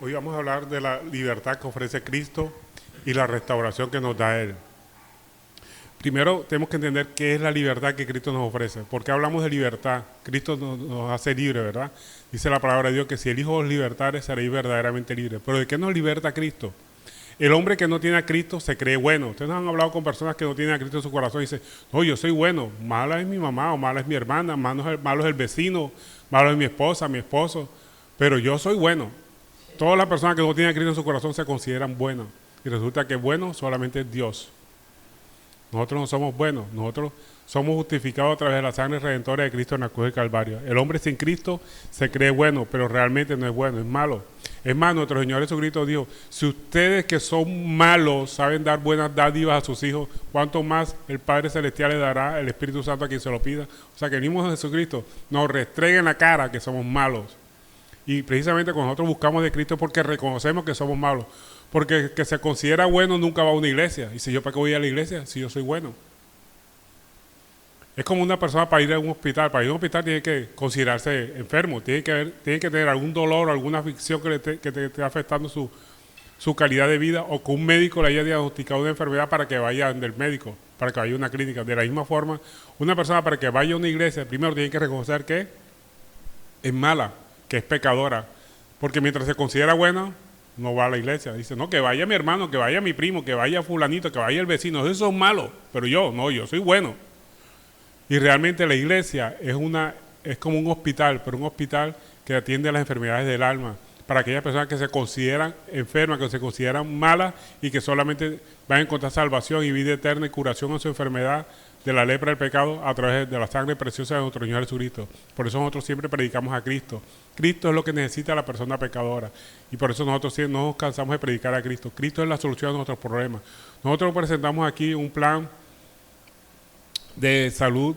Hoy vamos a hablar de la libertad que ofrece Cristo y la restauración que nos da Él. Primero tenemos que entender qué es la libertad que Cristo nos ofrece. ¿Por qué hablamos de libertad? Cristo nos hace libres, ¿verdad? Dice la palabra de Dios que si el Hijo os libertare, seréis verdaderamente libres. ¿Pero de qué nos liberta Cristo? El hombre que no tiene a Cristo se cree bueno. Ustedes han hablado con personas que no tienen a Cristo en su corazón y dicen, no, yo soy bueno, mala es mi mamá o mala es mi hermana, malo es el vecino, malo es mi esposa, mi esposo, pero yo soy bueno. Todas las personas que no tienen a Cristo en su corazón se consideran buenas. Y resulta que bueno solamente es Dios. Nosotros no somos buenos, nosotros somos justificados a través de la sangre redentora de Cristo en la cruz del Calvario. El hombre sin Cristo se cree bueno, pero realmente no es bueno, es malo. Es más, nuestro Señor Jesucristo dijo, si ustedes que son malos saben dar buenas dádivas a sus hijos, ¿cuánto más el Padre Celestial le dará el Espíritu Santo a quien se lo pida? O sea que el mismo Jesucristo nos restregue en la cara que somos malos. Y precisamente cuando nosotros buscamos de Cristo es porque reconocemos que somos malos. Porque el que se considera bueno nunca va a una iglesia. Y si yo para qué voy a la iglesia si yo soy bueno. Es como una persona para ir a un hospital. Para ir a un hospital tiene que considerarse enfermo. Tiene que tener algún dolor, alguna aflicción que te esté afectando su calidad de vida. O que un médico le haya diagnosticado una enfermedad para que vaya del médico. Para que vaya a una clínica. De la misma forma, una persona para que vaya a una iglesia primero tiene que reconocer que es mala, que es pecadora. Porque mientras se considera buena, no va a la iglesia. Dice, no, que vaya mi hermano, que vaya mi primo, que vaya fulanito, que vaya el vecino. Esos son malos, pero yo soy bueno. Y realmente la iglesia es como un hospital, pero un hospital que atiende a las enfermedades del alma. Para aquellas personas que se consideran enfermas, que se consideran malas y que solamente van a encontrar salvación y vida eterna y curación a su enfermedad de la lepra del pecado a través de la sangre preciosa de nuestro Señor Jesucristo. Por eso nosotros siempre predicamos a Cristo. Cristo es lo que necesita la persona pecadora. Y por eso nosotros no nos cansamos de predicar a Cristo. Cristo es la solución a nuestros problemas. Nosotros presentamos aquí un plan de salud,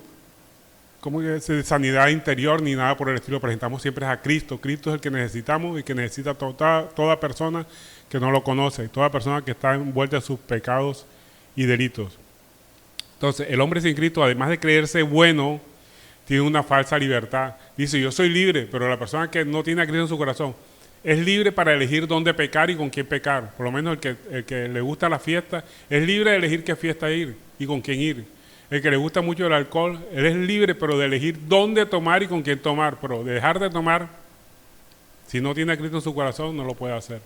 como de sanidad interior, ni nada por el estilo. Presentamos siempre a Cristo. Cristo es el que necesitamos y que necesita toda persona que no lo conoce. Toda persona que está envuelta en sus pecados y delitos. Entonces, el hombre sin Cristo, además de creerse bueno, tiene una falsa libertad. Dice, yo soy libre, pero la persona que no tiene a Cristo en su corazón es libre para elegir dónde pecar y con quién pecar. Por lo menos el que le gusta la fiesta es libre de elegir qué fiesta ir y con quién ir. El que le gusta mucho el alcohol, él es libre, pero de elegir dónde tomar y con quién tomar. Pero de dejar de tomar, si no tiene a Cristo en su corazón, no lo puede hacer.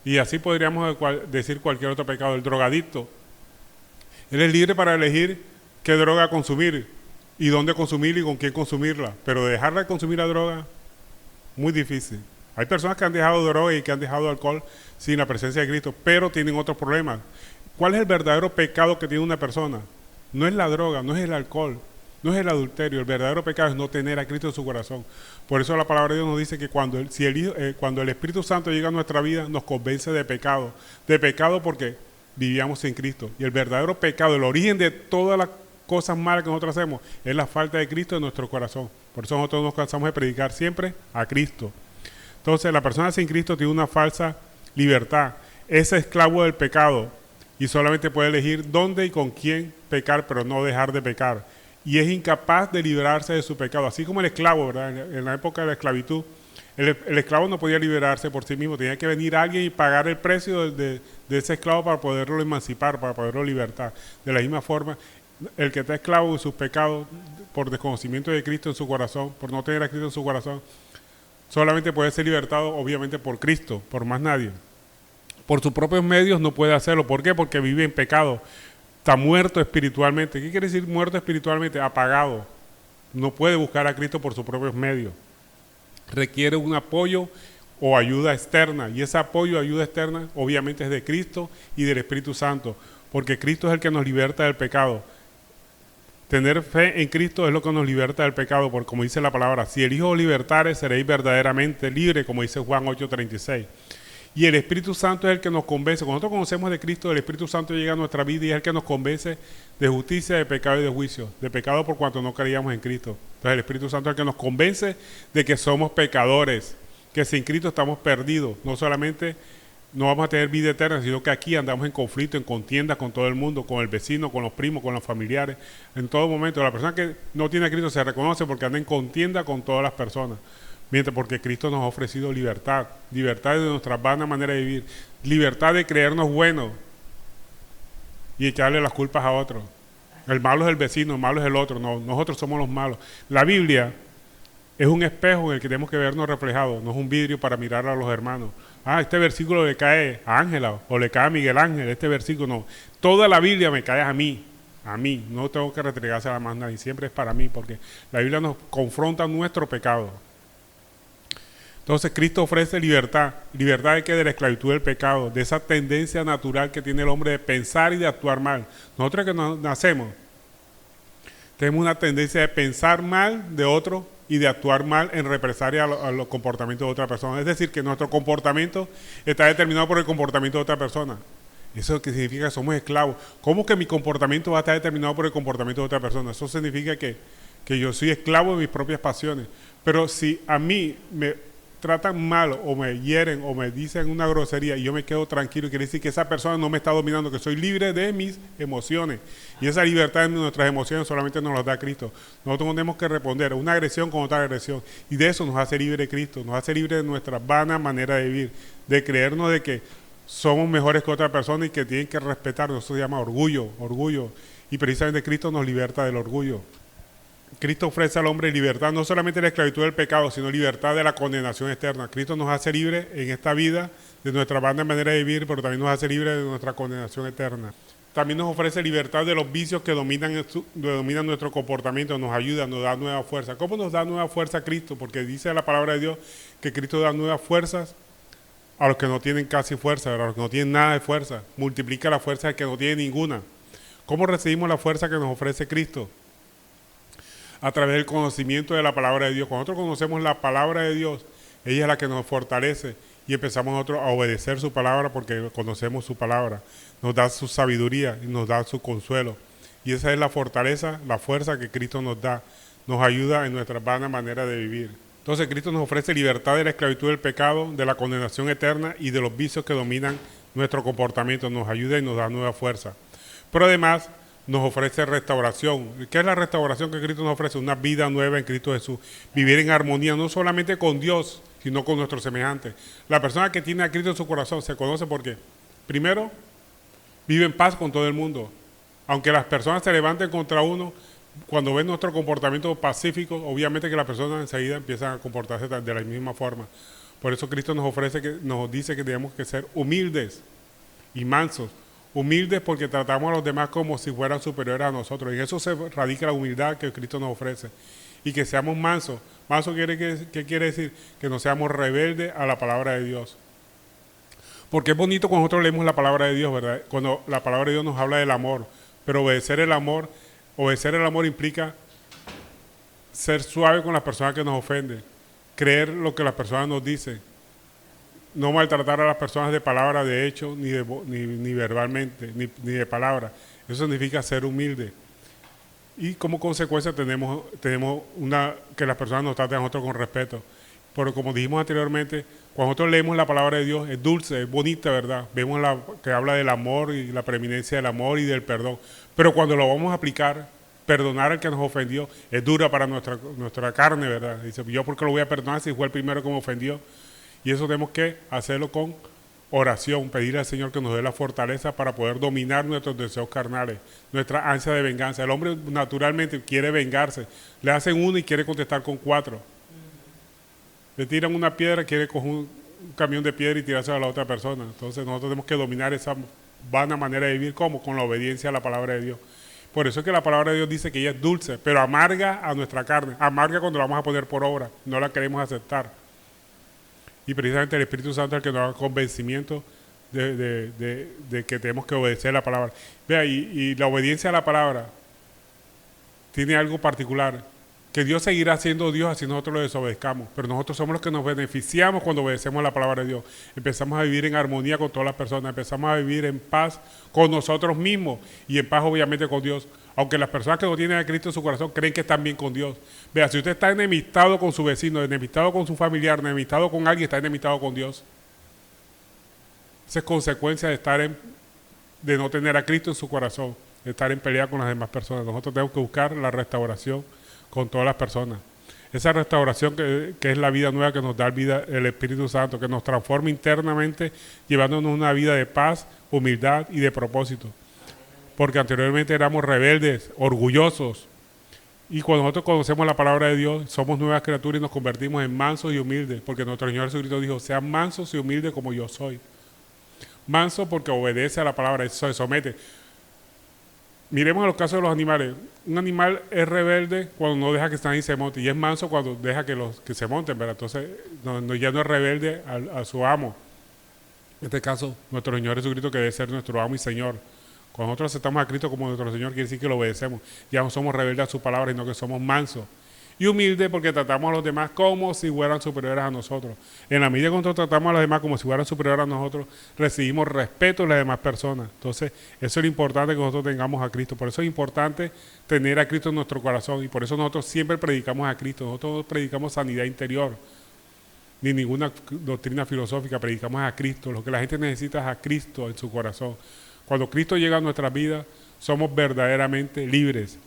Y así podríamos decir cualquier otro pecado. El drogadicto, él es libre para elegir qué droga consumir y dónde consumirla y con quién consumirla. Pero dejarla de consumir la droga, muy difícil. Hay personas que han dejado droga y que han dejado alcohol sin la presencia de Cristo, pero tienen otros problemas. ¿Cuál es el verdadero pecado que tiene una persona? No es la droga, no es el alcohol, no es el adulterio. El verdadero pecado es no tener a Cristo en su corazón. Por eso la palabra de Dios nos dice que cuando el Espíritu Santo llega a nuestra vida, nos convence de pecado. De pecado porque vivíamos sin Cristo. Y el verdadero pecado, el origen de todas las cosas malas que nosotros hacemos, es la falta de Cristo en nuestro corazón. Por eso nosotros nos cansamos de predicar siempre a Cristo. Entonces, la persona sin Cristo tiene una falsa libertad. Es esclavo del pecado y solamente puede elegir dónde y con quién pecar, pero no dejar de pecar. Y es incapaz de librarse de su pecado. Así como el esclavo, ¿verdad? En la época de la esclavitud, el esclavo no podía liberarse por sí mismo, tenía que venir alguien y pagar el precio de ese esclavo para poderlo emancipar, para poderlo libertar. De la misma forma, el que está esclavo de sus pecados, por desconocimiento de Cristo en su corazón, por no tener a Cristo en su corazón, solamente puede ser libertado, obviamente, por Cristo, por más nadie. Por sus propios medios no puede hacerlo. ¿Por qué? Porque vive en pecado. Está muerto espiritualmente. ¿Qué quiere decir muerto espiritualmente? Apagado. No puede buscar a Cristo por sus propios medios. Requiere un apoyo o ayuda externa. Y ese apoyo o ayuda externa obviamente es de Cristo y del Espíritu Santo. Porque Cristo es el que nos liberta del pecado. Tener fe en Cristo es lo que nos liberta del pecado. Porque como dice la palabra, si el Hijo os libertare, seréis verdaderamente libres, como dice Juan 8:36. Y el Espíritu Santo es el que nos convence. Cuando nosotros conocemos de Cristo, el Espíritu Santo llega a nuestra vida y es el que nos convence de justicia, de pecado y de juicio. De pecado por cuanto no creíamos en Cristo. Entonces el Espíritu Santo es el que nos convence de que somos pecadores, que sin Cristo estamos perdidos. No solamente no vamos a tener vida eterna, sino que aquí andamos en conflicto, en contienda con todo el mundo, con el vecino, con los primos, con los familiares. En todo momento, la persona que no tiene a Cristo se reconoce porque anda en contienda con todas las personas. Mientras porque Cristo nos ha ofrecido libertad, libertad de nuestra vana manera de vivir, libertad de creernos buenos y echarle las culpas a otros. El malo es el vecino, el malo es el otro, no, nosotros somos los malos. La Biblia es un espejo en el que tenemos que vernos reflejados, no es un vidrio para mirar a los hermanos. Ah, este versículo le cae a Ángela o le cae a Miguel Ángel, este versículo no. Toda la Biblia me cae a mí, no tengo que restregársela a más nadie, siempre es para mí, porque la Biblia nos confronta nuestro pecado. Entonces Cristo ofrece libertad, libertad de que de la esclavitud del pecado, de esa tendencia natural que tiene el hombre de pensar y de actuar mal. Nosotros que nacemos, tenemos una tendencia de pensar mal de otro y de actuar mal en represalia a los comportamientos de otra persona. Es decir, que nuestro comportamiento está determinado por el comportamiento de otra persona. Eso que significa que somos esclavos. ¿Cómo que mi comportamiento va a estar determinado por el comportamiento de otra persona? Eso significa que yo soy esclavo de mis propias pasiones. Pero si a mí me tratan mal o me hieren o me dicen una grosería y yo me quedo tranquilo, quiere decir que esa persona no me está dominando, que soy libre de mis emociones. Y esa libertad de nuestras emociones solamente nos la da Cristo. Nosotros tenemos que responder a una agresión con otra agresión. Y de eso nos hace libre Cristo, nos hace libre de nuestra vana manera de vivir, de creernos de que somos mejores que otra persona y que tienen que respetarnos. Eso se llama orgullo. Y precisamente Cristo nos liberta del orgullo. Cristo ofrece al hombre libertad, no solamente de la esclavitud del pecado, sino libertad de la condenación eterna. Cristo nos hace libre en esta vida de nuestra vana manera de vivir, pero también nos hace libre de nuestra condenación eterna. También nos ofrece libertad de los vicios que dominan nuestro comportamiento, nos ayuda, nos da nueva fuerza. ¿Cómo nos da nueva fuerza Cristo? Porque dice la palabra de Dios que Cristo da nuevas fuerzas a los que no tienen casi fuerza, a los que no tienen nada de fuerza. Multiplica la fuerza al que no tiene ninguna. ¿Cómo recibimos la fuerza que nos ofrece Cristo? A través del conocimiento de la palabra de Dios. Cuando nosotros conocemos la palabra de Dios, ella es la que nos fortalece y empezamos nosotros a obedecer su palabra porque conocemos su palabra. Nos da su sabiduría y nos da su consuelo. Y esa es la fortaleza, la fuerza que Cristo nos da. Nos ayuda en nuestra vana manera de vivir. Entonces Cristo nos ofrece libertad de la esclavitud del pecado, de la condenación eterna y de los vicios que dominan nuestro comportamiento. Nos ayuda y nos da nueva fuerza. Pero además nos ofrece restauración. ¿Qué es la restauración que Cristo nos ofrece? Una vida nueva en Cristo Jesús. Vivir en armonía, no solamente con Dios, sino con nuestros semejantes. La persona que tiene a Cristo en su corazón se conoce porque, primero, vive en paz con todo el mundo. Aunque las personas se levanten contra uno, cuando ven nuestro comportamiento pacífico, obviamente que las personas enseguida empiezan a comportarse de la misma forma. Por eso Cristo nos dice que tenemos que ser humildes y mansos. Humildes porque tratamos a los demás como si fueran superiores a nosotros. Y en eso se radica la humildad que Cristo nos ofrece. Y que seamos mansos. Manso ¿qué quiere decir? Que no seamos rebeldes a la palabra de Dios. Porque es bonito cuando nosotros leemos la palabra de Dios, ¿verdad? Cuando la palabra de Dios nos habla del amor. Pero obedecer el amor implica ser suave con las personas que nos ofenden. Creer lo que las personas nos dicen. No maltratar a las personas de palabra, de hecho, ni verbalmente, ni de palabra. Eso significa ser humilde. Y como consecuencia tenemos que las personas nos traten a nosotros con respeto. Pero como dijimos anteriormente, cuando nosotros leemos la palabra de Dios, es dulce, es bonita, ¿verdad? Vemos que habla del amor y la preeminencia del amor y del perdón. Pero cuando lo vamos a aplicar, perdonar al que nos ofendió, es dura para nuestra carne, ¿verdad? Dice, ¿yo por qué lo voy a perdonar si fue el primero que me ofendió? Y eso tenemos que hacerlo con oración, pedirle al Señor que nos dé la fortaleza para poder dominar nuestros deseos carnales, nuestra ansia de venganza. El hombre naturalmente quiere vengarse. Le hacen uno y quiere contestar con 4. Le tiran una piedra, quiere coger un camión de piedra y tirarse a la otra persona. Entonces nosotros tenemos que dominar esa vana manera de vivir. ¿Cómo? Con la obediencia a la palabra de Dios. Por eso es que la palabra de Dios dice que ella es dulce, pero amarga a nuestra carne. Amarga cuando la vamos a poner por obra. No la queremos aceptar. Y precisamente el Espíritu Santo es el que nos da convencimiento de que tenemos que obedecer la palabra. Vea, y la obediencia a la palabra tiene algo particular, que Dios seguirá siendo Dios así nosotros lo desobedezcamos, pero nosotros somos los que nos beneficiamos cuando obedecemos la palabra de Dios. Empezamos a vivir en armonía con todas las personas, empezamos a vivir en paz con nosotros mismos y en paz obviamente con Dios. Aunque las personas que no tienen a Cristo en su corazón creen que están bien con Dios. Vea, si usted está enemistado con su vecino, enemistado con su familiar, enemistado con alguien, está enemistado con Dios. Esa es consecuencia de no tener a Cristo en su corazón, de estar en pelea con las demás personas. Nosotros tenemos que buscar la restauración con todas las personas. esa restauración que es la vida nueva que nos da el Espíritu Santo, que nos transforma internamente, llevándonos una vida de paz, humildad y de propósito. Porque anteriormente éramos rebeldes, orgullosos, y cuando nosotros conocemos la palabra de Dios, somos nuevas criaturas y nos convertimos en mansos y humildes, porque nuestro Señor Jesucristo dijo, sean mansos y humildes como yo soy. Manso porque obedece a la palabra, se somete. Miremos los casos de los animales. Un animal es rebelde cuando no deja que nadie se monte, y es manso cuando deja que se monten, ¿verdad? Entonces ya no es rebelde a su amo. En este caso, nuestro Señor Jesucristo, que debe ser nuestro amo y Señor. Cuando nosotros aceptamos a Cristo como nuestro Señor, quiere decir que lo obedecemos. Ya no somos rebeldes a su palabra, sino que somos mansos. Y humildes porque tratamos a los demás como si fueran superiores a nosotros. En la medida que nosotros tratamos a los demás como si fueran superiores a nosotros, recibimos respeto de las demás personas. Entonces, eso es lo importante que nosotros tengamos a Cristo. Por eso es importante tener a Cristo en nuestro corazón. Y por eso nosotros siempre predicamos a Cristo. Nosotros no predicamos sanidad interior, ni ninguna doctrina filosófica. Predicamos a Cristo. Lo que la gente necesita es a Cristo en su corazón. Cuando Cristo llega a nuestras vidas, somos verdaderamente libres.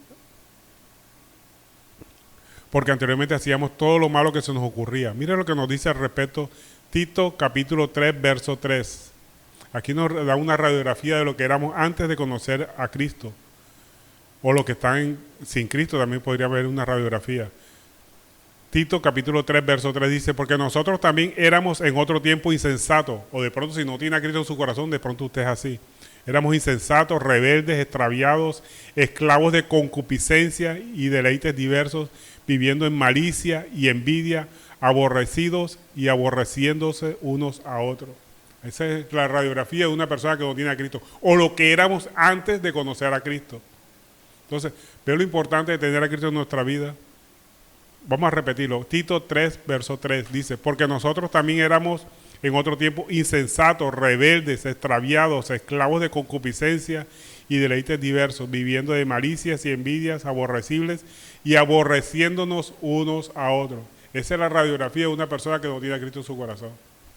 Porque anteriormente hacíamos todo lo malo que se nos ocurría. Mira lo que nos dice al respecto Tito capítulo 3, verso 3. Aquí nos da una radiografía de lo que éramos antes de conocer a Cristo. O lo que están sin Cristo también podría haber una radiografía. Tito capítulo 3, verso 3 dice, porque nosotros también éramos en otro tiempo insensatos. O de pronto si no tiene a Cristo en su corazón, de pronto usted es así. Éramos insensatos, rebeldes, extraviados, esclavos de concupiscencia y deleites diversos, viviendo en malicia y envidia, aborrecidos y aborreciéndose unos a otros. Esa es la radiografía de una persona que no tiene a Cristo, o lo que éramos antes de conocer a Cristo. Entonces, veo lo importante de tener a Cristo en nuestra vida. Vamos a repetirlo. Tito 3, verso 3 dice, porque nosotros también éramos en otro tiempo insensatos, rebeldes, extraviados, esclavos de concupiscencia y deleites diversos, viviendo de malicias y envidias, aborrecibles y aborreciéndonos unos a otros. Esa es la radiografía de una persona que no tiene a Cristo en su corazón.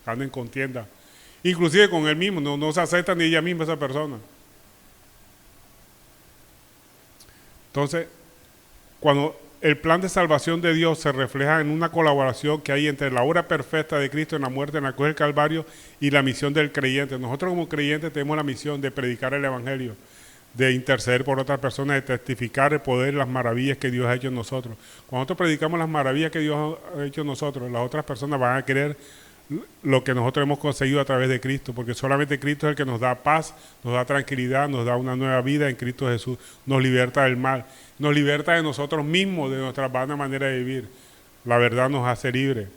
Anda en contienda. Inclusive con él mismo, no se acepta ni ella misma esa persona. Entonces, cuando el plan de salvación de Dios se refleja en una colaboración que hay entre la obra perfecta de Cristo en la muerte en la cruz del Calvario y la misión del creyente. Nosotros como creyentes tenemos la misión de predicar el Evangelio, de interceder por otras personas, de testificar el poder, las maravillas que Dios ha hecho en nosotros. Cuando nosotros predicamos las maravillas que Dios ha hecho en nosotros, las otras personas van a querer lo que nosotros hemos conseguido a través de Cristo, porque solamente Cristo es el que nos da paz, nos da tranquilidad, nos da una nueva vida en Cristo Jesús, nos liberta del mal, nos liberta de nosotros mismos, de nuestra vana manera de vivir. La verdad nos hace libres.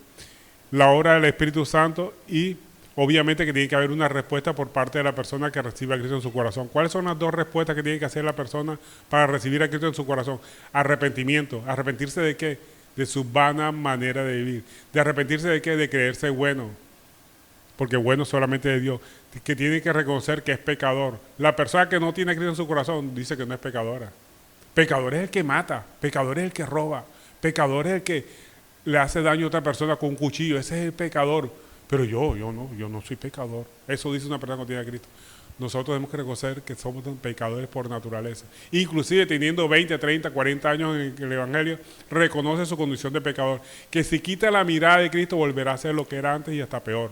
La obra del Espíritu Santo y obviamente que tiene que haber una respuesta por parte de la persona que recibe a Cristo en su corazón. ¿Cuáles son las dos respuestas que tiene que hacer la persona para recibir a Cristo en su corazón? Arrepentimiento. ¿Arrepentirse de qué? De su vana manera de vivir. ¿De arrepentirse de qué? De creerse bueno. Porque bueno solamente de Dios. Que tiene que reconocer que es pecador. La persona que no tiene a Cristo en su corazón dice que no es pecadora. Pecador es el que mata. Pecador es el que roba. Pecador es el que le hace daño a otra persona con un cuchillo. Ese es el pecador. Pero yo no soy pecador. Eso dice una persona que no tiene a Cristo. Nosotros tenemos que reconocer que somos pecadores por naturaleza. Inclusive teniendo 20, 30, 40 años en el Evangelio, reconoce su condición de pecador. Que si quita la mirada de Cristo volverá a ser lo que era antes y hasta peor.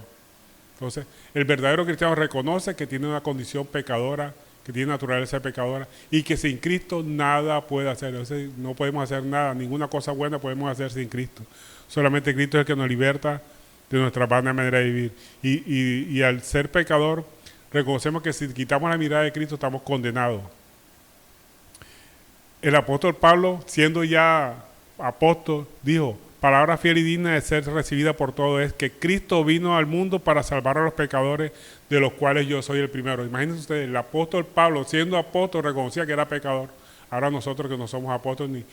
Entonces, el verdadero cristiano reconoce que tiene una condición pecadora, que tiene naturaleza pecadora y que sin Cristo nada puede hacer. Entonces, no podemos hacer nada, ninguna cosa buena podemos hacer sin Cristo. Solamente Cristo es el que nos liberta de nuestra vana manera de vivir. Y al ser pecador, reconocemos que si quitamos la mirada de Cristo estamos condenados. El apóstol Pablo, siendo ya apóstol, dijo, palabra fiel y digna de ser recibida por todos es que Cristo vino al mundo para salvar a los pecadores, de los cuales yo soy el primero. Imagínense ustedes, el apóstol Pablo, siendo apóstol, reconocía que era pecador. Ahora nosotros que no somos apóstoles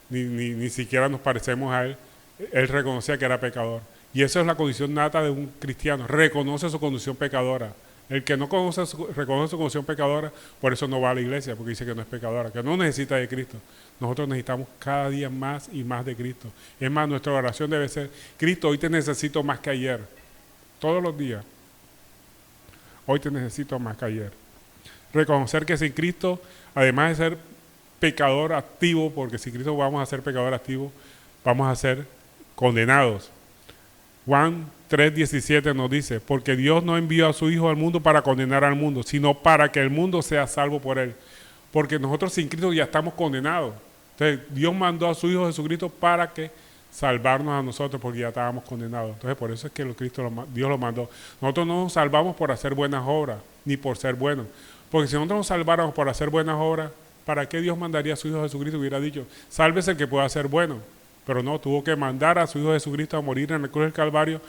ni siquiera nos parecemos a él reconocía que era pecador. Y eso es la condición nata de un cristiano, reconoce su condición pecadora. El que no reconoce su condición pecadora, por eso no va a la iglesia, porque dice que no es pecadora, que no necesita de Cristo. Nosotros necesitamos cada día más y más de Cristo. Es más, nuestra oración debe ser, Cristo, hoy te necesito más que ayer. Todos los días. Hoy te necesito más que ayer. Reconocer que sin Cristo, además de ser pecador activo, porque sin Cristo vamos a ser pecador activo, vamos a ser condenados. Juan 3:17 nos dice, porque Dios no envió a su Hijo al mundo para condenar al mundo, sino para que el mundo sea salvo por él. Porque nosotros sin Cristo ya estamos condenados. Entonces Dios mandó a su Hijo Jesucristo para que salvarnos a nosotros, porque ya estábamos condenados. Entonces por eso es que Dios lo mandó. Nosotros no nos salvamos por hacer buenas obras, ni por ser buenos. Porque si nosotros nos salváramos por hacer buenas obras, ¿para qué Dios mandaría a su Hijo Jesucristo? Hubiera dicho, sálvese el que pueda ser bueno. Pero no, tuvo que mandar a su Hijo Jesucristo a morir en la cruz del Calvario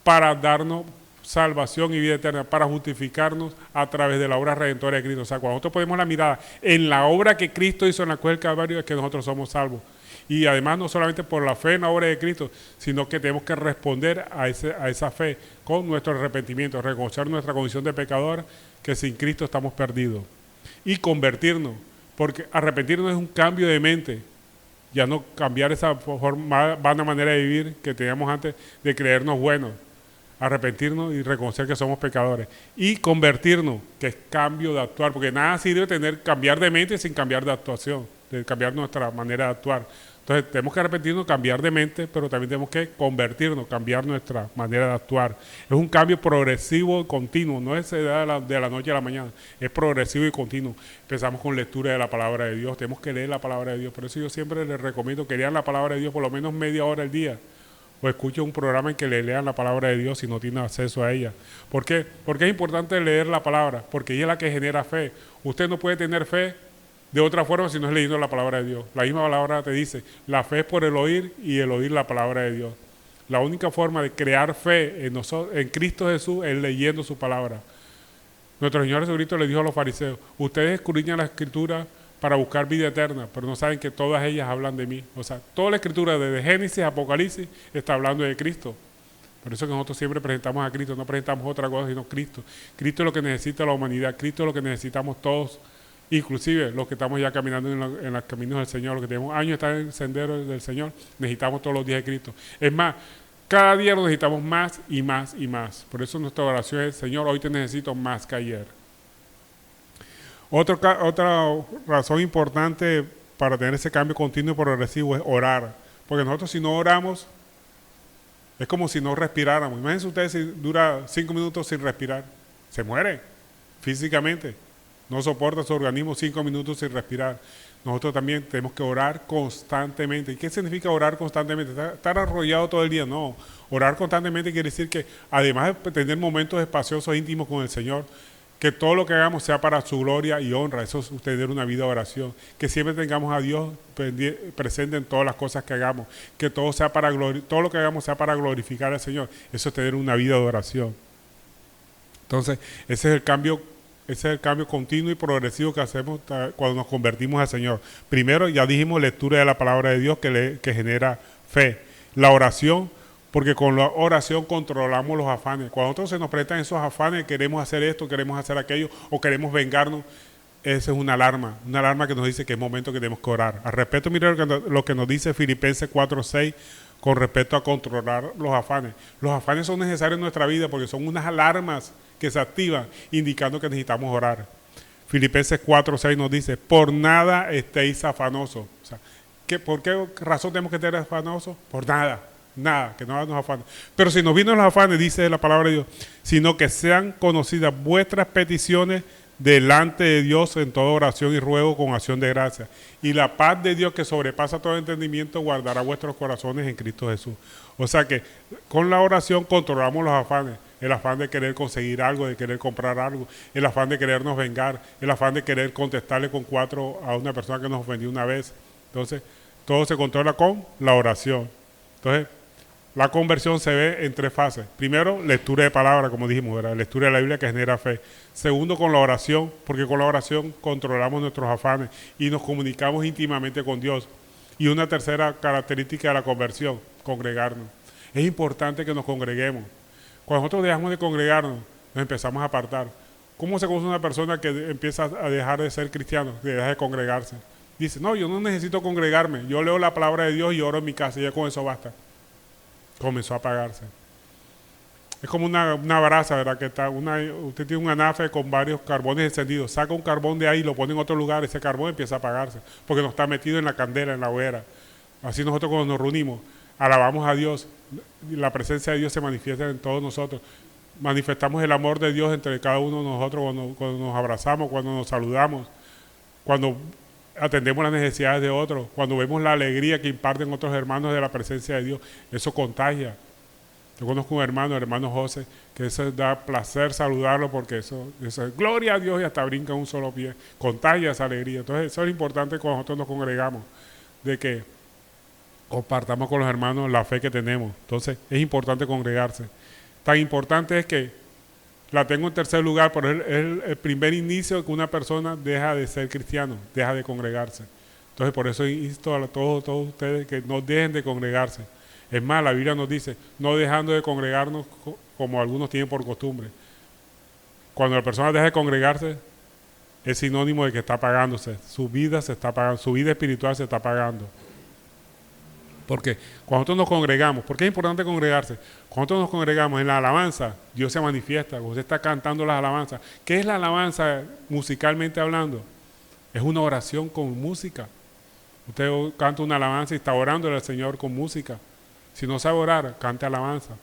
para darnos salvación y vida eterna, para justificarnos a través de la obra redentora de Cristo. O sea, cuando nosotros ponemos la mirada en la obra que Cristo hizo en la cruz del Calvario, es que nosotros somos salvos. Y además no solamente por la fe en la obra de Cristo, sino que tenemos que responder a esa fe con nuestro arrepentimiento, reconocer nuestra condición de pecador, que sin Cristo estamos perdidos. Y convertirnos, porque arrepentirnos es un cambio de mente. Ya no cambiar esa vana manera de vivir que teníamos antes de creernos buenos. Arrepentirnos y reconocer que somos pecadores. Y convertirnos, que es cambio de actuar, porque nada sirve cambiar de mente sin cambiar de actuación, de cambiar nuestra manera de actuar. Entonces tenemos que arrepentirnos, cambiar de mente, pero también tenemos que convertirnos, cambiar nuestra manera de actuar. Es un cambio progresivo y continuo, no es de la noche a la mañana, es progresivo y continuo. Empezamos con lectura de la palabra de Dios, tenemos que leer la palabra de Dios. Por eso yo siempre les recomiendo que lean la palabra de Dios por lo menos media hora al día, o escuchen un programa en que le lean la palabra de Dios si no tienen acceso a ella. ¿Por qué? Porque es importante leer la palabra, porque ella es la que genera fe. Usted no puede tener fe de otra forma si no es leyendo la palabra de Dios. La misma palabra te dice, la fe es por el oír y el oír la palabra de Dios. La única forma de crear fe en Cristo Jesús es leyendo su palabra. Nuestro Señor Jesucristo le dijo a los fariseos, ustedes escudriñan la Escritura para buscar vida eterna, pero no saben que todas ellas hablan de mí. O sea, toda la Escritura, desde Génesis a Apocalipsis, está hablando de Cristo. Por eso que nosotros siempre presentamos a Cristo, no presentamos otra cosa sino Cristo. Cristo es lo que necesita la humanidad, Cristo es lo que necesitamos todos. Inclusive los que estamos ya caminando en los caminos del Señor, los que tenemos años de estar en el sendero del Señor, necesitamos todos los días de Cristo. Es más, cada día lo necesitamos más y más y más. Por eso nuestra oración es, Señor, hoy te necesito más que ayer. Otra razón importante para tener ese cambio continuo y progresivo es orar. Porque nosotros si no oramos, es como si no respiráramos. Imagínense ustedes si dura 5 minutos sin respirar. Se muere físicamente. No soporta su organismo 5 minutos sin respirar. Nosotros también tenemos que orar constantemente. ¿Y qué significa orar constantemente? ¿Estar arrollado todo el día? No. Orar constantemente quiere decir que además de tener momentos espaciosos íntimos con el Señor, que todo lo que hagamos sea para su gloria y honra. Eso es tener una vida de oración. Que siempre tengamos a Dios presente en todas las cosas que hagamos. Que todo lo que hagamos sea para glorificar al Señor. Eso es tener una vida de oración. Entonces, ese es el cambio continuo y progresivo que hacemos cuando nos convertimos al Señor. Primero, ya dijimos, lectura de la palabra de Dios que genera fe. La oración, porque con la oración controlamos los afanes. Cuando nosotros se nos presentan esos afanes, queremos hacer esto, queremos hacer aquello, o queremos vengarnos, esa es una alarma que nos dice que es momento que tenemos que orar. Al respecto, mire lo que nos dice Filipenses 4:6 con respecto a controlar los afanes. Los afanes son necesarios en nuestra vida porque son unas alarmas que se activan indicando que necesitamos orar. Filipenses 4:6 nos dice, por nada estéis afanosos. O sea, ¿por qué razón tenemos que estar afanosos? Por nada, que no nos afanes. Pero si nos vienen los afanes, dice la palabra de Dios, sino que sean conocidas vuestras peticiones delante de Dios en toda oración y ruego con acción de gracia. Y la paz de Dios que sobrepasa todo entendimiento guardará vuestros corazones en Cristo Jesús. O sea que con la oración controlamos los afanes. El afán de querer conseguir algo, de querer comprar algo, el afán de querernos vengar, el afán de querer contestarle con 4 a una persona que nos ofendió una vez. Entonces, todo se controla con la oración. Entonces, la conversión se ve en 3 fases. Primero, lectura de palabra, como dijimos, ¿verdad? Lectura de la Biblia que genera fe. Segundo, con la oración, porque con la oración controlamos nuestros afanes y nos comunicamos íntimamente con Dios. Y una tercera característica de la conversión, congregarnos. Es importante que nos congreguemos. Cuando nosotros dejamos de congregarnos, nos empezamos a apartar. ¿Cómo se conoce una persona que empieza a dejar de ser cristiano, que deja de congregarse? Dice, no, yo no necesito congregarme, yo leo la palabra de Dios y oro en mi casa y ya con eso basta. Comenzó a apagarse. Es como una brasa, ¿verdad? Usted tiene un anafe con varios carbones encendidos, saca un carbón de ahí y lo pone en otro lugar, ese carbón empieza a apagarse, porque no está metido en la candela, en la hoguera. Así nosotros cuando nos reunimos, alabamos a Dios, la presencia de Dios se manifiesta en todos nosotros. Manifestamos el amor de Dios entre cada uno de nosotros cuando nos abrazamos, cuando nos saludamos, cuando atendemos las necesidades de otros, cuando vemos la alegría que imparten otros hermanos de la presencia de Dios. Eso contagia. Yo conozco un hermano, el hermano José, que eso da placer saludarlo porque eso es gloria a Dios y hasta brinca un solo pie. Contagia esa alegría. Entonces eso es importante cuando nosotros nos congregamos, de que compartamos con los hermanos la fe que tenemos. Entonces es importante congregarse. Tan importante es que la tengo en tercer lugar, pero es el primer inicio que una persona deja de ser cristiano, deja de congregarse. Entonces por eso insto a todos ustedes que no dejen de congregarse. Es más, la Biblia nos dice, no dejando de congregarnos como algunos tienen por costumbre. Cuando la persona deja de congregarse, es sinónimo de que está apagándose. Su vida se está apagando, su vida espiritual se está apagando. Porque cuando nosotros nos congregamos, ¿por qué es importante congregarse? Cuando nosotros nos congregamos en la alabanza, Dios se manifiesta. Cuando usted está cantando las alabanzas. ¿Qué es la alabanza musicalmente hablando? Es una oración con música. Usted canta una alabanza y está orando al Señor con música. Si no sabe orar, cante alabanza.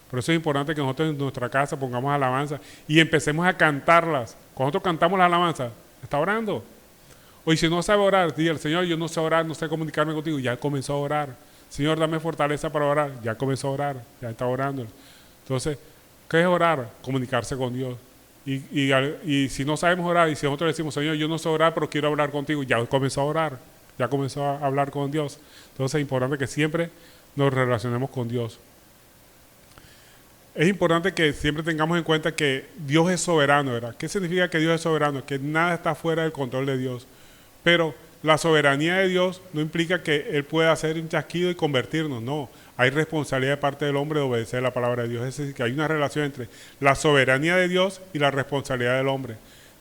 Por eso es importante que nosotros en nuestra casa pongamos alabanza y empecemos a cantarlas. Cuando nosotros cantamos la alabanza, está orando. O si no sabe orar, diga al Señor, yo no sé orar, no sé comunicarme contigo. Ya comenzó a orar. Señor, dame fortaleza para orar. Ya comenzó a orar, ya está orando. Entonces, ¿qué es orar? Comunicarse con Dios. Y si no sabemos orar, y si nosotros decimos, Señor, yo no sé orar, pero quiero hablar contigo, ya comenzó a orar, ya comenzó a hablar con Dios. Entonces es importante que siempre nos relacionemos con Dios. Es importante que siempre tengamos en cuenta que Dios es soberano, ¿verdad? ¿Qué significa que Dios es soberano? Que nada está fuera del control de Dios. Pero la soberanía de Dios no implica que Él pueda hacer un chasquido y convertirnos, no. Hay responsabilidad de parte del hombre de obedecer la palabra de Dios. Es decir, que hay una relación entre la soberanía de Dios y la responsabilidad del hombre.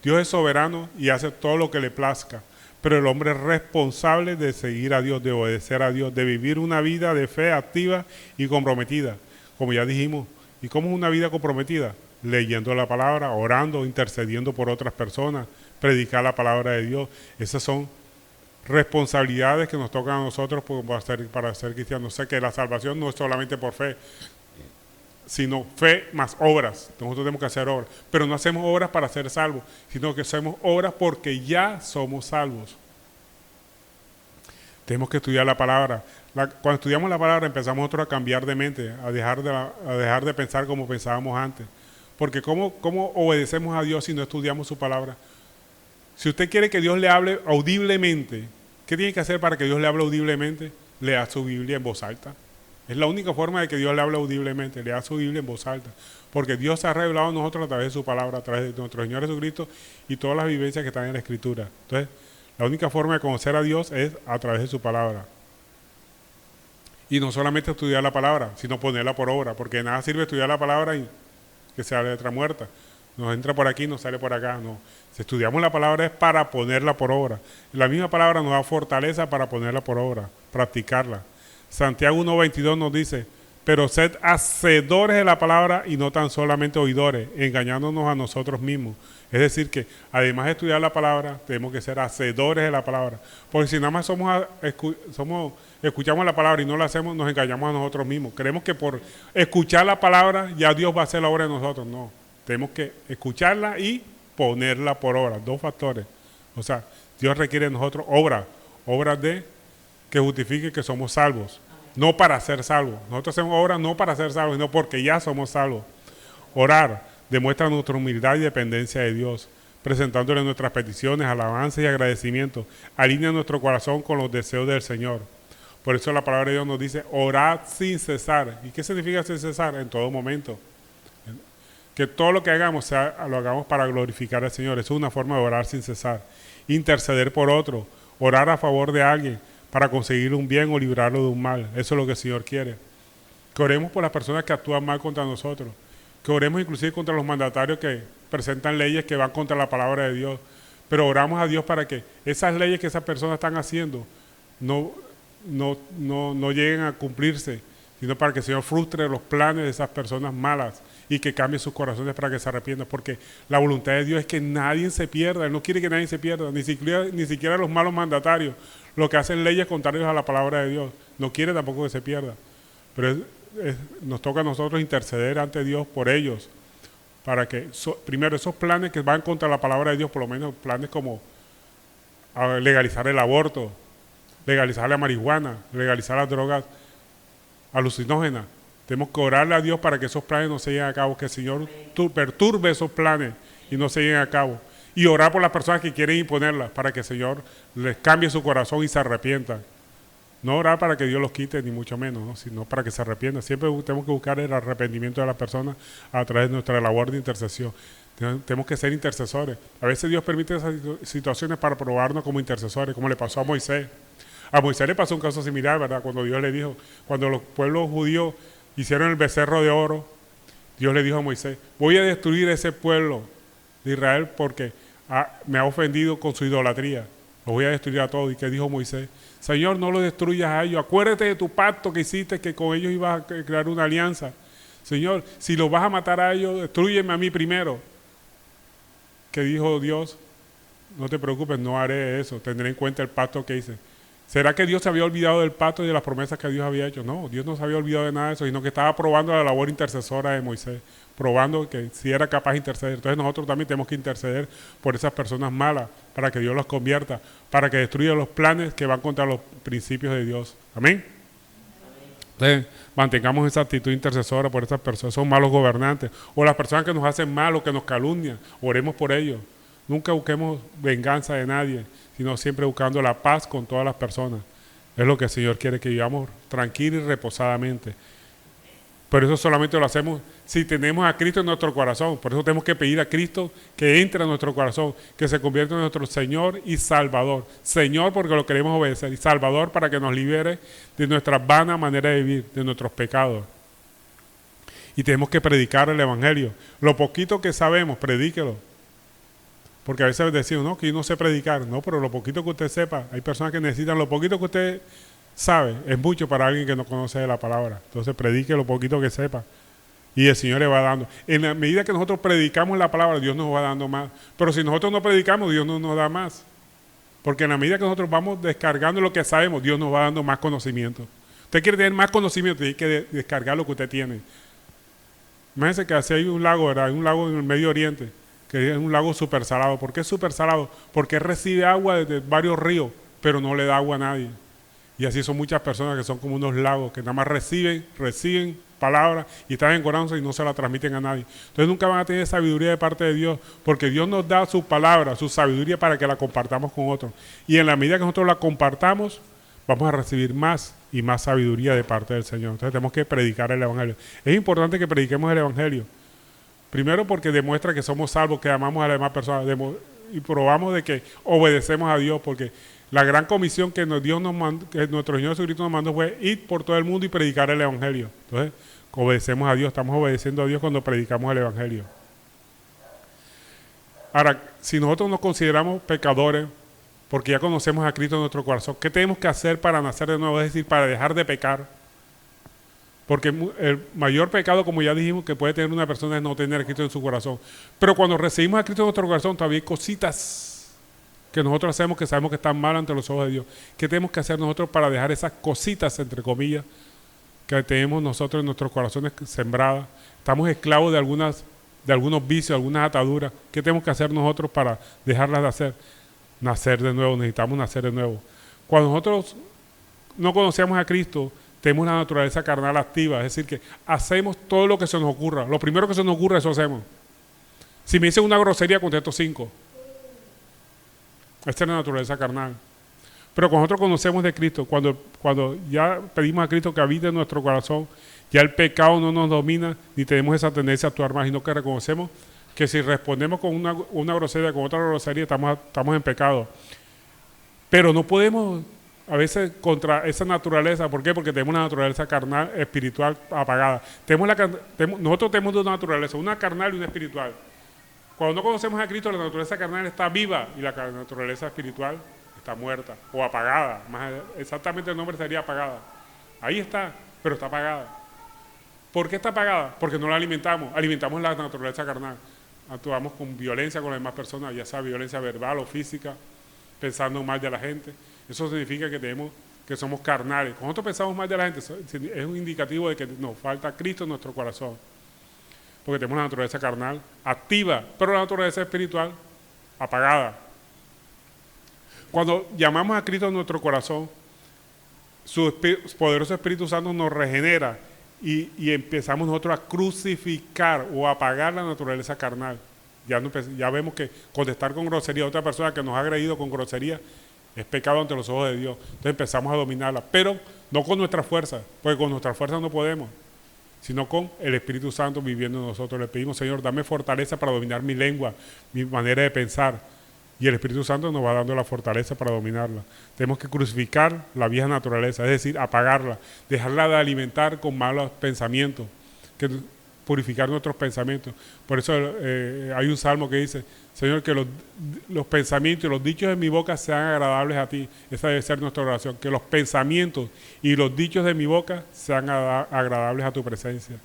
Dios es soberano y hace todo lo que le plazca, pero el hombre es responsable de seguir a Dios, de obedecer a Dios, de vivir una vida de fe activa y comprometida, como ya dijimos. ¿Y cómo es una vida comprometida? Leyendo la palabra, orando, intercediendo por otras personas, predicar la palabra de Dios. Esas son responsabilidades que nos tocan a nosotros para ser cristianos. O sea que la salvación no es solamente por fe, sino fe más obras. Nosotros tenemos que hacer obras, pero no hacemos obras para ser salvos, sino que hacemos obras porque ya somos salvos. Tenemos que estudiar la palabra. Cuando estudiamos la palabra empezamos nosotros a cambiar de mente, a dejar de pensar como pensábamos antes. Porque ¿cómo obedecemos a Dios si no estudiamos su palabra? Si usted quiere que Dios le hable audiblemente, ¿qué tiene que hacer para que Dios le hable audiblemente? Lea su Biblia en voz alta. Es la única forma de que Dios le hable audiblemente, lea su Biblia en voz alta. Porque Dios se ha revelado a nosotros a través de su palabra, a través de nuestro Señor Jesucristo y todas las vivencias que están en la Escritura. Entonces, la única forma de conocer a Dios es a través de su palabra. Y no solamente estudiar la palabra, sino ponerla por obra, porque de nada sirve estudiar la palabra y que sea letra muerta. Nos entra por aquí, nos sale por acá. No. Si estudiamos la palabra es para ponerla por obra. La misma palabra nos da fortaleza para ponerla por obra, practicarla. Santiago 1:22 nos dice, pero sed hacedores de la palabra y no tan solamente oidores, engañándonos a nosotros mismos. Es decir que además de estudiar la palabra, tenemos que ser hacedores de la palabra. Porque si nada más escuchamos la palabra y no la hacemos, nos engañamos a nosotros mismos. Creemos que por escuchar la palabra ya Dios va a hacer la obra de nosotros. No, tenemos que escucharla y ponerla por obra. Dos factores. O sea, Dios requiere de nosotros obras de que justifique que somos salvos. No para ser salvos. Nosotros hacemos obras no para ser salvos, sino porque ya somos salvos. Orar demuestra nuestra humildad y dependencia de Dios, presentándole nuestras peticiones, alabanzas y agradecimientos. Alinea nuestro corazón con los deseos del Señor. Por eso la palabra de Dios nos dice, orad sin cesar. ¿Y qué significa sin cesar? En todo momento. Que todo lo que hagamos lo hagamos para glorificar al Señor. Eso es una forma de orar sin cesar. Interceder por otro, orar a favor de alguien para conseguir un bien o librarlo de un mal. Eso es lo que el Señor quiere. Que oremos por las personas que actúan mal contra nosotros. Que oremos inclusive contra los mandatarios que presentan leyes que van contra la palabra de Dios. Pero oramos a Dios para que esas leyes que esas personas están haciendo no lleguen a cumplirse, sino para que el Señor frustre los planes de esas personas malas y que cambie sus corazones para que se arrepientan, porque la voluntad de Dios es que nadie se pierda. Él no quiere que nadie se pierda, ni siquiera los malos mandatarios, los que hacen leyes contrarias a la palabra de Dios. No quiere tampoco que se pierda. Pero nos toca a nosotros interceder ante Dios por ellos, para que, primero, esos planes que van contra la palabra de Dios, por lo menos planes como legalizar el aborto, legalizar la marihuana, legalizar las drogas alucinógenas. Tenemos que orarle a Dios para que esos planes no se lleven a cabo, que el Señor perturbe esos planes y no se lleven a cabo. Y orar por las personas que quieren imponerlas, para que el Señor les cambie su corazón y se arrepientan. No orar para que Dios los quite, ni mucho menos, ¿no? Sino para que se arrepientan. Siempre tenemos que buscar el arrepentimiento de las personas a través de nuestra labor de intercesión. Tenemos que ser intercesores. A veces Dios permite esas situaciones para probarnos como intercesores, como le pasó a Moisés. A Moisés le pasó un caso similar, ¿verdad? Cuando Dios le dijo, cuando los pueblos judíos hicieron el becerro de oro, Dios le dijo a Moisés, voy a destruir ese pueblo de Israel porque me ha ofendido con su idolatría. Los voy a destruir a todos. ¿Y qué dijo Moisés? Señor, no lo destruyas a ellos. Acuérdate de tu pacto que hiciste, que con ellos ibas a crear una alianza. Señor, si los vas a matar a ellos, destrúyeme a mí primero. ¿Qué dijo Dios? No te preocupes, no haré eso. Tendré en cuenta el pacto que hice. ¿Será que Dios se había olvidado del pacto y de las promesas que Dios había hecho? No, Dios no se había olvidado de nada de eso, sino que estaba probando la labor intercesora de Moisés, probando que si era capaz de interceder. Entonces nosotros también tenemos que interceder por esas personas malas, para que Dios los convierta, para que destruya los planes que van contra los principios de Dios. Amén. Entonces, mantengamos esa actitud intercesora por esas personas. Son malos gobernantes, o las personas que nos hacen mal o que nos calumnian, oremos por ellos. Nunca busquemos venganza de nadie, sino siempre buscando la paz con todas las personas. Es lo que el Señor quiere, que vivamos tranquilos y reposadamente. Pero eso solamente lo hacemos si tenemos a Cristo en nuestro corazón. Por eso tenemos que pedir a Cristo que entre en nuestro corazón, que se convierta en nuestro Señor y Salvador. Señor porque lo queremos obedecer, y Salvador para que nos libere de nuestra vana manera de vivir, de nuestros pecados. Y tenemos que predicar el Evangelio. Lo poquito que sabemos, predíquelo. Porque a veces decimos, no, que yo no sé predicar. No, pero lo poquito que usted sepa, hay personas que necesitan lo poquito que usted sabe. Es mucho para alguien que no conoce de la palabra. Entonces predique lo poquito que sepa. Y el Señor le va dando. En la medida que nosotros predicamos la palabra, Dios nos va dando más. Pero si nosotros no predicamos, Dios no nos da más. Porque en la medida que nosotros vamos descargando lo que sabemos, Dios nos va dando más conocimiento. Usted quiere tener más conocimiento, tiene que descargar lo que usted tiene. Imagínense que así hay un lago, ¿verdad? Hay un lago en el Medio Oriente, que es un lago súper salado. ¿Por qué es súper salado? Porque recibe agua de varios ríos, pero no le da agua a nadie. Y así son muchas personas que son como unos lagos, que nada más reciben palabras y están encorándose y no se la transmiten a nadie. Entonces nunca van a tener sabiduría de parte de Dios, porque Dios nos da su palabra, su sabiduría para que la compartamos con otros. Y en la medida que nosotros la compartamos, vamos a recibir más y más sabiduría de parte del Señor. Entonces tenemos que predicar el Evangelio. Es importante que prediquemos el Evangelio. Primero porque demuestra que somos salvos, que amamos a las demás personas, y probamos de que obedecemos a Dios, porque la gran comisión que Dios nos mandó, que nuestro Señor Jesucristo nos mandó, fue ir por todo el mundo y predicar el Evangelio. Entonces, obedecemos a Dios, estamos obedeciendo a Dios cuando predicamos el Evangelio. Ahora, si nosotros nos consideramos pecadores, porque ya conocemos a Cristo en nuestro corazón, ¿qué tenemos que hacer para nacer de nuevo? Es decir, para dejar de pecar. Porque el mayor pecado, como ya dijimos, que puede tener una persona es no tener a Cristo en su corazón. Pero cuando recibimos a Cristo en nuestro corazón, todavía hay cositas que nosotros hacemos que sabemos que están mal ante los ojos de Dios. ¿Qué tenemos que hacer nosotros para dejar esas cositas, entre comillas, que tenemos nosotros en nuestros corazones sembradas? Estamos esclavos de algunos vicios, algunas ataduras. ¿Qué tenemos que hacer nosotros para dejarlas de hacer? Nacer de nuevo, necesitamos nacer de nuevo. Cuando nosotros no conocemos a Cristo, tenemos una naturaleza carnal activa, es decir, que hacemos todo lo que se nos ocurra. Lo primero que se nos ocurra, eso hacemos. Si me dicen una grosería, contesto 5. Esta es la naturaleza carnal. Pero cuando nosotros conocemos de Cristo, cuando ya pedimos a Cristo que habite en nuestro corazón, ya el pecado no nos domina, ni tenemos esa tendencia a actuar más, sino que reconocemos que si respondemos con una grosería, con otra grosería, estamos en pecado. Pero no podemos a veces contra esa naturaleza. ¿Por qué? Porque tenemos una naturaleza carnal, espiritual apagada. Nosotros tenemos dos naturalezas, una carnal y una espiritual. Cuando no conocemos a Cristo, la naturaleza carnal está viva y la naturaleza espiritual está muerta o apagada. Más exactamente el nombre sería apagada. Ahí está, pero está apagada. ¿Por qué está apagada? Porque no la alimentamos. Alimentamos la naturaleza carnal. Actuamos con violencia con las demás personas, ya sea violencia verbal o física, pensando mal de la gente. Eso significa que somos carnales. Cuando nosotros pensamos mal de la gente, es un indicativo de que nos falta Cristo en nuestro corazón. Porque tenemos la naturaleza carnal activa, pero la naturaleza espiritual apagada. Cuando llamamos a Cristo en nuestro corazón, su poderoso Espíritu Santo nos regenera y empezamos nosotros a crucificar o a apagar la naturaleza carnal. Ya vemos que contestar con grosería a otra persona que nos ha agredido con grosería es pecado ante los ojos de Dios. Entonces empezamos a dominarla, pero no con nuestra fuerza, porque con nuestra fuerza no podemos, sino con el Espíritu Santo viviendo en nosotros. Le pedimos, Señor, dame fortaleza para dominar mi lengua, mi manera de pensar. Y el Espíritu Santo nos va dando la fortaleza para dominarla. Tenemos que crucificar la vieja naturaleza, es decir, apagarla, dejarla de alimentar con malos pensamientos, purificar nuestros pensamientos. Por eso hay un salmo que dice, Señor, que los pensamientos y los dichos de mi boca sean agradables a ti. Esa debe ser nuestra oración, que los pensamientos y los dichos de mi boca sean agradables a tu presencia.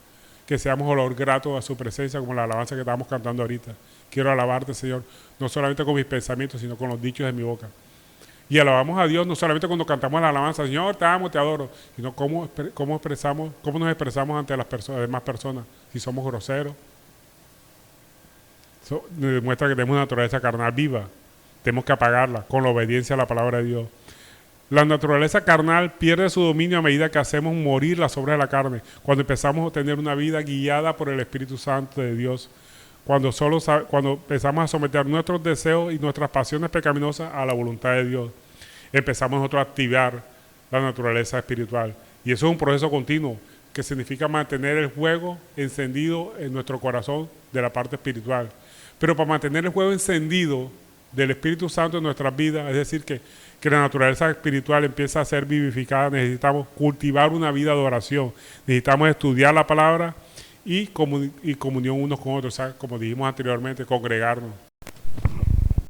Que seamos olor grato a su presencia, como la alabanza que estábamos cantando ahorita. Quiero alabarte, Señor, no solamente con mis pensamientos, sino con los dichos de mi boca. Y alabamos a Dios no solamente cuando cantamos la alabanza, Señor, te amo, te adoro, sino cómo nos expresamos ante las demás personas. Si somos groseros, eso demuestra que tenemos una naturaleza carnal viva. Tenemos que apagarla con la obediencia a la palabra de Dios. La naturaleza carnal pierde su dominio a medida que hacemos morir las obras de la carne. Cuando empezamos a tener una vida guiada por el Espíritu Santo de Dios. Cuando empezamos a someter nuestros deseos y nuestras pasiones pecaminosas a la voluntad de Dios. Empezamos nosotros a activar la naturaleza espiritual. Y eso es un proceso continuo, que significa mantener el fuego encendido en nuestro corazón de la parte espiritual. Pero para mantener el fuego encendido del Espíritu Santo en nuestras vidas, es decir, que la naturaleza espiritual empieza a ser vivificada, necesitamos cultivar una vida de oración, necesitamos estudiar la palabra y comunión unos con otros, ¿sabes? Como dijimos anteriormente, congregarnos.